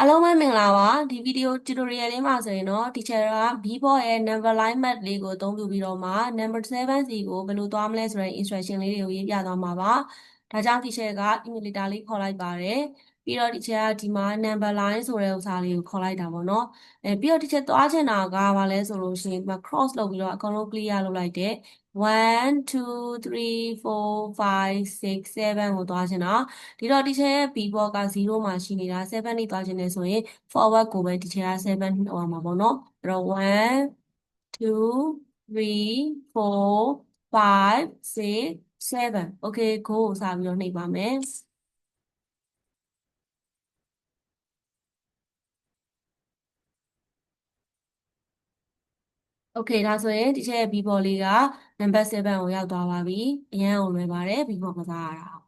အားလုံးပဲမင်္ဂလာပါဒီဗီဒီယို tutorial လေးမှာဆိုရင်တော့ teacher က Bboard ရဲ့ number line map လေးကိုအသုံးပြုပြီးတော့မှ number 7 စီကိုဘယ်လိုသွားမလဲဆိုတဲ့ instruction လေးတွေကိုရေးပြသွားမှာပါဒါကြောင့် teacher က emulator လေးခေါ်လိုက်ပါတယ်ပြီးတော့ teacher ကဒီမှာ number line ဆိုတဲ့ဥစ္စာလေးကိုခေါ်လိုက်တာပေါ့နော်ပြီးတော့ teacher သွားချင်တာကဘာလဲဆိုလို့ရှိရင် cross လုပ်ပြီးတော့အကုန်လုံး clear လုပ်လိုက်တယ်1 2 3 4 5 6 7ကိုသွားချင်တာဒီတော့ teacher ရဲ့ b board က0မှာရှိနေတာ7နေသွားချင်တယ်ဆိုရင် forward ကိုပဲ teacher က7နှုတ်အောင်မှာပေါ့နော်အဲ့တော့1 2 3 4 5 6 7 okay go ကိုစပြီးတော့နှိပ်ပါမယ်โอเคဒါဆိုရင်ဒီချက်ရဲ့ b board လေးက number 7ကိုရောက်သွားပါပြီအရန်ကိုလွယ်ပါတယ် b board ကစားရတာ